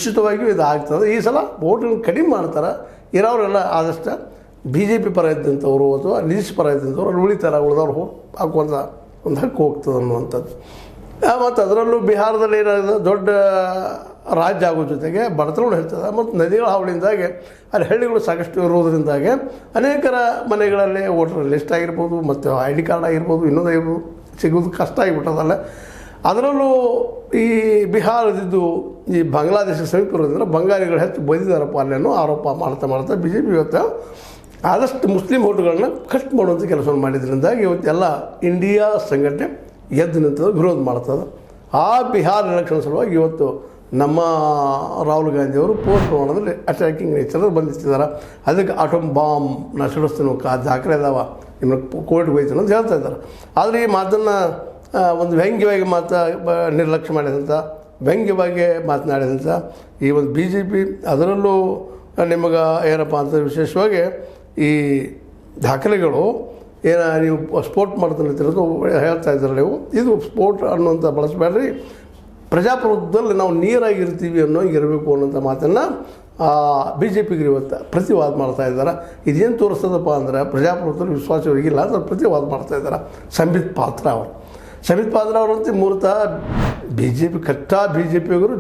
ನಿಶ್ಚಿತವಾಗಿಯೂ ಇದು ಆಗ್ತದೆ. ಈ ಸಲ ವೋಟ್ಗಳನ್ನು ಕಡಿಮೆ ಮಾಡ್ತಾರೆ. ಇರೋರೆಲ್ಲ ಆದಷ್ಟು BJP ಪರ ಇದ್ದಂಥವ್ರು ಅಥವಾ ನಿತೀಶ್ ಪರ ಇದ್ದಂಥವ್ರು ಅಲ್ಲಿ ಉಳಿತಾರೆ, ಉಳಿದವ್ರು ಹಾಕುವಂಥ ಒಂದು ಹಕ್ಕು ಹೋಗ್ತದೆ ಅನ್ನುವಂಥದ್ದು. ಮತ್ತು ಅದರಲ್ಲೂ ಬಿಹಾರದಲ್ಲಿ ಏನಾಗಿದೆ, ದೊಡ್ಡ ರಾಜ್ಯ ಆಗೋ ಜೊತೆಗೆ ಬಡತನಗಳು ಹೆಚ್ಚದ ಮತ್ತು ನದಿಗಳ ಹಾವಳಿಯಿಂದಾಗಿ ಅಲ್ಲಿ ಹಳ್ಳಿಗಳು ಸಾಕಷ್ಟು ಇರೋದ್ರಿಂದಾಗಿ ಅನೇಕರ ಮನೆಗಳಲ್ಲಿ ವೋಟರ್ ಲಿಸ್ಟ್ ಆಗಿರ್ಬೋದು ಮತ್ತು ID ಕಾರ್ಡ್ ಆಗಿರ್ಬೋದು, ಇನ್ನೊಂದು ಆಗಿರ್ಬೋದು, ಸಿಗೋದು ಕಷ್ಟ ಆಗಿಬಿಟ್ಟದಲ್ಲ. ಅದರಲ್ಲೂ ಈ ಬಿಹಾರದಿದ್ದು ಈ ಬಾಂಗ್ಲಾದೇಶ ಸಮೀಪ ಇರೋದ್ರಿಂದ ಬಂಗಾಳಿಗಳು ಹೆಚ್ಚು ಬೈದಿದ್ದಾರಪ್ಪ ಅಲ್ಲಿ ಅನ್ನೋ ಆರೋಪ ಮಾಡ್ತಾ BJP ಇವತ್ತು ಆದಷ್ಟು ಮುಸ್ಲಿಂ ವೋಟುಗಳನ್ನ ಕಟ್ ಮಾಡುವಂಥ ಕೆಲಸವನ್ನು ಮಾಡಿದ್ರಿಂದಾಗಿ ಇವತ್ತೆಲ್ಲ ಇಂಡಿಯಾ ಸಂಘಟನೆ ಎದ್ದು ನಿಂತದ್ದು, ವಿರೋಧ ಮಾಡ್ತದೆ. ಆ ಬಿಹಾರ ಎಲೆಕ್ಷನ್ ಸಲುವಾಗಿ ಇವತ್ತು ನಮ್ಮ ರಾಹುಲ್ ಗಾಂಧಿಯವರು ಪೂರ್ಣ ಪ್ರಮಾಣದಲ್ಲಿ ಅಟ್ಯಾಕಿಂಗ್ ನೇಚರ್ ಬಂದಿರ್ತಿದ್ದಾರೆ. ಅದಕ್ಕೆ ಆಟೋಮ್ ಬಾಂಬ್ನ ಸಿಡಿಸ್ತೀನಿ ದಾಖಲೆ ಇದಾವ, ಇನ್ನು ಕೋರ್ಟ್ಗೆ ಹೋಯ್ತಾನೆ ಅಂತ ಹೇಳ್ತಾ ಇದ್ದಾರೆ. ಆದರೆ ಈ ಮಾತನ್ನು ಒಂದು ವ್ಯಂಗ್ಯವಾಗಿ ನಿರ್ಲಕ್ಷ್ಯ ಮಾಡಿದಂಥ, ವ್ಯಂಗ್ಯವಾಗಿ ಮಾತನಾಡಿದಂಥ ಈ ಒಂದು BJP, ಅದರಲ್ಲೂ ನಿಮಗೆ ಏನಪ್ಪ ಅಂತ ವಿಶೇಷವಾಗಿ ಈ ದಾಖಲೆಗಳು ನೀವು ಸ್ಪೋರ್ಟ್ ಮಾಡ್ತಾನೆ ಹೇಳ್ತಾ ಇದ್ದಾರೆ. ನೀವು ಇದು ಸ್ಪೋರ್ಟ್ ಅನ್ನುವಂಥ ಬಳಸಬೇಡ್ರಿ, ಪ್ರಜಾಪ್ರಭುತ್ವದಲ್ಲಿ ನಾವು ನೀರಾಗಿರ್ತೀವಿ ಇರಬೇಕು ಅನ್ನೋಂಥ ಮಾತನ್ನು BJPಗೆ ಇವತ್ತು ಪ್ರತಿವಾದ ಮಾಡ್ತಾ ಇದ್ದಾರೆ. ಇದೇನು ತೋರಿಸ್ತದಪ್ಪ ಅಂದರೆ ಪ್ರಜಾಪ್ರಭುತ್ವದಲ್ಲಿ ವಿಶ್ವಾಸವಾಗಿಲ್ಲ ಅಂತ ಪ್ರತಿವಾದ ಮಾಡ್ತಾ ಇದ್ದಾರೆ. ಸಂಬಿತ್ ಪಾತ್ರ ಅವರಂತೆ ಮೂಲತಃ BJP ಕಟ್ಟ BJPಯವರು